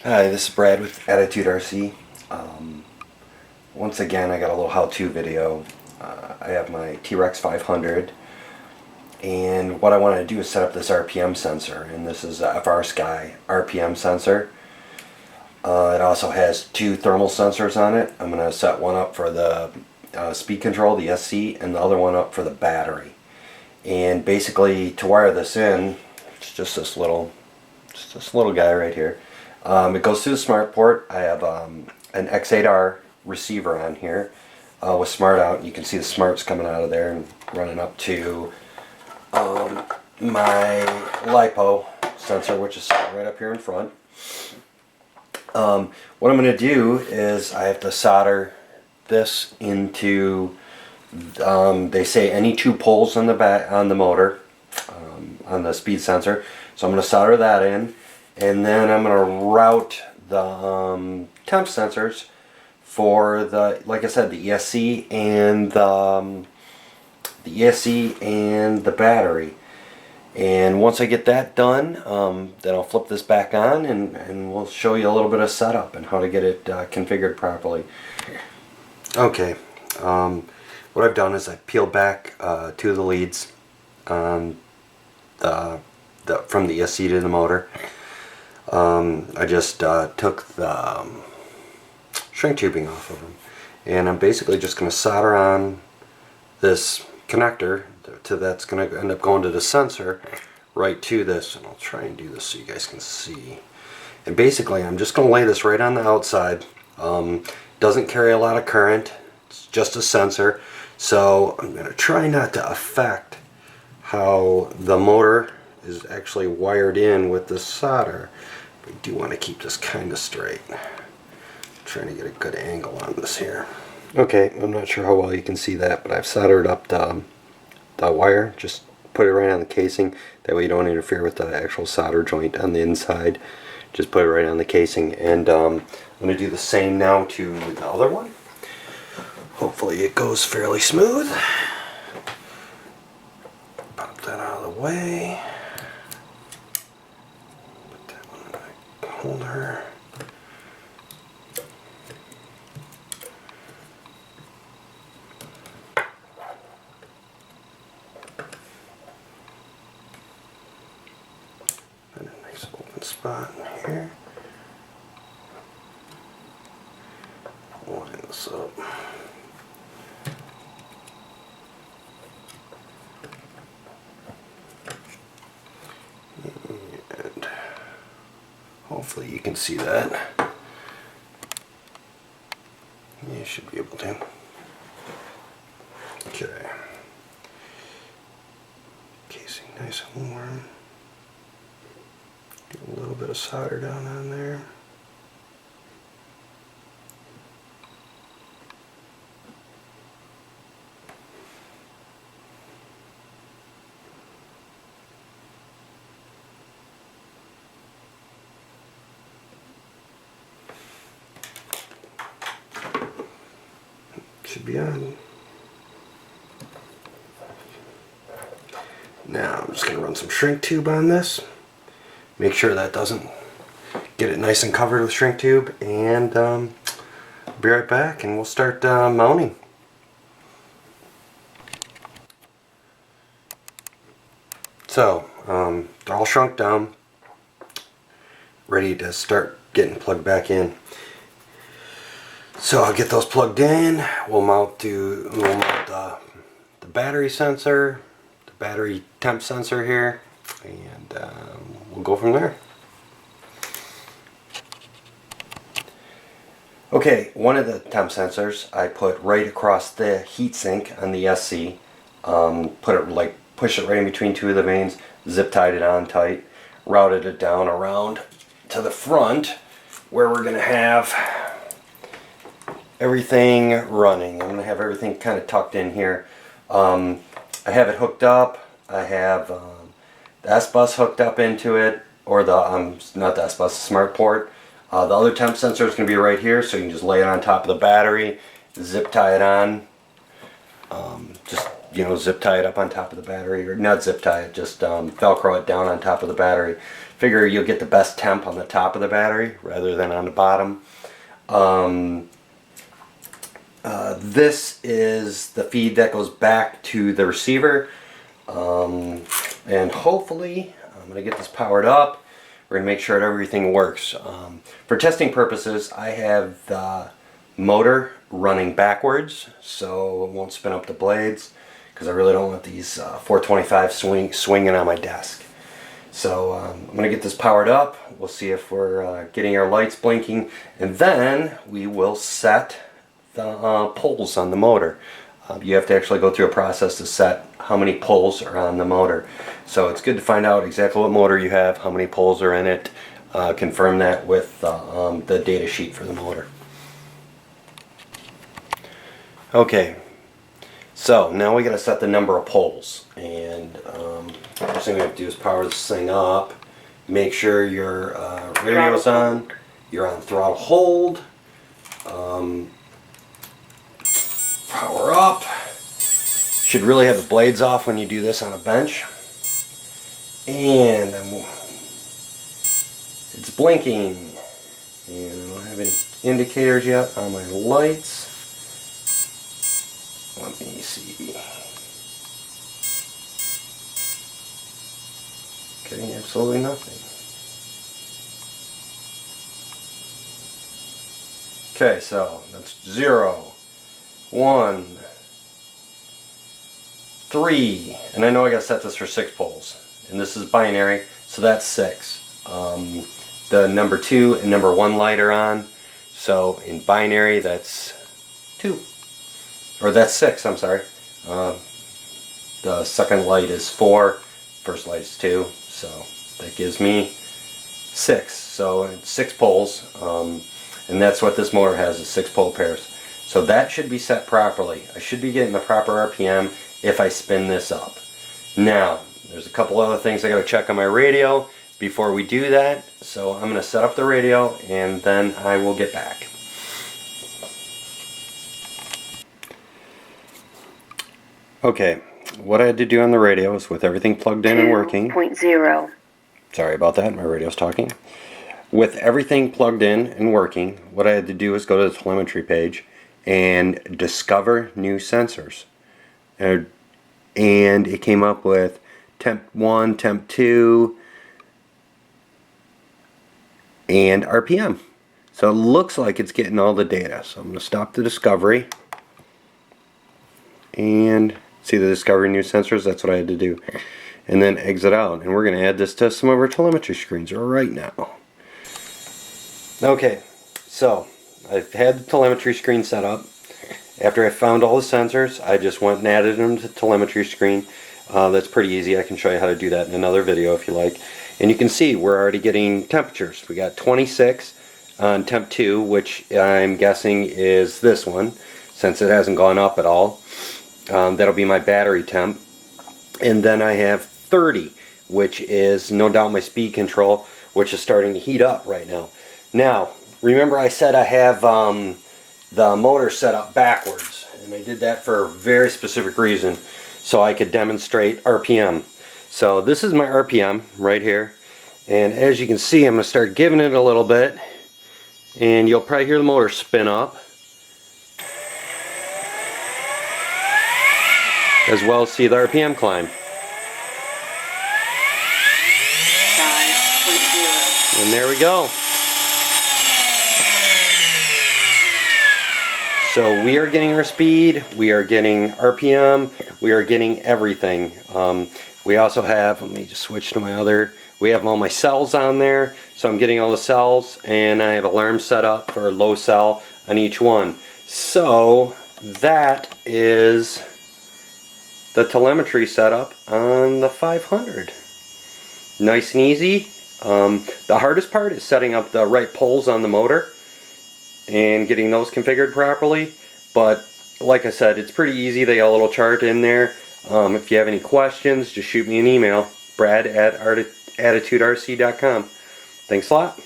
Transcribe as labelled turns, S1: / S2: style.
S1: Hi, this is Brad with Attitude RC. Once again, I got a little how-to video. I have my T-Rex 500, and what I want to do is set up this RPM sensor, and this is a Frsky RPM sensor. It also has two thermal sensors on it. I'm going to set one up for the speed control, the SC, and the other one up for the battery. And basically, to wire this in, it's just this little guy right here. It goes through the smart port. I have an X8R receiver on here with smart out. You can see the smarts coming out of there and running up to my LiPo sensor, which is right up here in front. What I'm going to do is I have to solder this into, they say any two poles on the back on the motor, on the speed sensor. So I'm going to solder that in. And then I'm going to route the temp sensors for the, like I said, the ESC and the battery. And once I get that done, then I'll flip this back on and we'll show you a little bit of setup and how to get it configured properly. Okay, what I've done is I peeled back two of the leads from the ESC to the motor. I just took the shrink tubing off of them, and I'm basically just going to solder on this connector that's going to end up going to the sensor right to this, and I'll try and do this so you guys can see. And basically I'm just going to lay this right on the outside. Doesn't carry a lot of current, it's just a sensor, so I'm going to try not to affect how the motor is actually wired in with the solder. We do want to keep this kind of straight. I'm trying to get a good angle on this here. Okay, I'm not sure how well you can see that, but I've soldered up the wire. Just put it right on the casing. That way you don't interfere with the actual solder joint on the inside. Just put it right on the casing. And I'm going to do the same now to the other one. Hopefully it goes fairly smooth. Pop that out of the way. Holder. And a nice open spot in here. Line this up. And hopefully you can see that. You should be able to. Okay. Casing nice and warm. Do a little bit of solder down on there. Should be on. Now I'm just going to run some shrink tube on this. Make sure that doesn't get it nice and covered with shrink tube, and be right back and we'll start mounting. So they're all shrunk down, ready to start getting plugged back in. So I'll get those plugged in. We'll mount the battery sensor, the battery temp sensor here, and we'll go from there. Okay, one of the temp sensors I put right across the heatsink on the SC. Push it right in between two of the vanes, zip tied it on tight, routed it down around to the front where we're going to have everything running. I'm going to have everything kind of tucked in here. I have it hooked up. I have the S-Bus hooked up into it, or the, not the S-Bus, the smart port. The other temp sensor is going to be right here, so you can just lay it on top of the battery, zip tie it on. Just you know, zip tie it up on top of the battery, or not zip tie it, just Velcro it down on top of the battery. Figure you'll get the best temp on the top of the battery rather than on the bottom. This is the feed that goes back to the receiver, and hopefully I'm going to get this powered up. We're going to make sure that everything works. For testing purposes, I have the motor running backwards so it won't spin up the blades, because I really don't want these 425 swinging on my desk. So I'm going to get this powered up. We'll see if we're getting our lights blinking, and then we will set the poles on the motor. You have to actually go through a process to set how many poles are on the motor. So it's good to find out exactly what motor you have, how many poles are in it, confirm that with the data sheet for the motor. Okay, so now we got to set the number of poles, and first thing we have to do is power this thing up. Make sure your radio's on, you're on throttle hold. Power up. Should really have the blades off when you do this on a bench. And it's blinking. And I don't have any indicators yet on my lights. Let me see. Okay, absolutely nothing. Okay, so that's 0, 1, 3, and I know I gotta set this for 6 poles, and this is binary, so that's 6. The number 2 and number 1 light are on, so in binary that's 2, or that's 6, I'm sorry. The second light is 4, first light is 2, so that gives me 6, so it's 6 poles, and that's what this motor has, is 6 pole pairs. So that should be set properly. I should be getting the proper RPM if I spin this up. Now, there's a couple other things I got to check on my radio before we do that. So I'm going to set up the radio and then I will get back. Okay, what I had to do on the radio is, with everything plugged in and working. 2.0. Sorry about that, my radio's talking. With everything plugged in and working, what I had to do is go to the telemetry page and discover new sensors. And it came up with Temp 1, Temp 2, and RPM. So it looks like it's getting all the data. So I'm going to stop the discovery and see the discovery new sensors. That's what I had to do. And then exit out. And we're going to add this to some of our telemetry screens right now. Okay, so I've had the telemetry screen set up. After I found all the sensors, I just went and added them to the telemetry screen. That's pretty easy. I can show you how to do that in another video if you like. And you can see we're already getting temperatures. We got 26 on Temp 2, which I'm guessing is this one, since it hasn't gone up at all. That'll be my battery temp. And then I have 30, which is no doubt my speed control, which is starting to heat up right now. Now, remember I said I have the motor set up backwards, and I did that for a very specific reason, so I could demonstrate RPM. So this is my RPM right here, and as you can see, I'm going to start giving it a little bit, and you'll probably hear the motor spin up, as well as see the RPM climb. 5.0. And there we go. So we are getting our speed, we are getting RPM, we are getting everything. We also have, let me just switch to my other, we have all my cells on there, so I'm getting all the cells, and I have alarm set up for a low cell on each one. So that is the telemetry setup on the 500. Nice and easy. The hardest part is setting up the right poles on the motor and getting those configured properly, but like I said, it's pretty easy. They got a little chart in there. If you have any questions, just shoot me an email, brad@attituderc.com. Thanks a lot.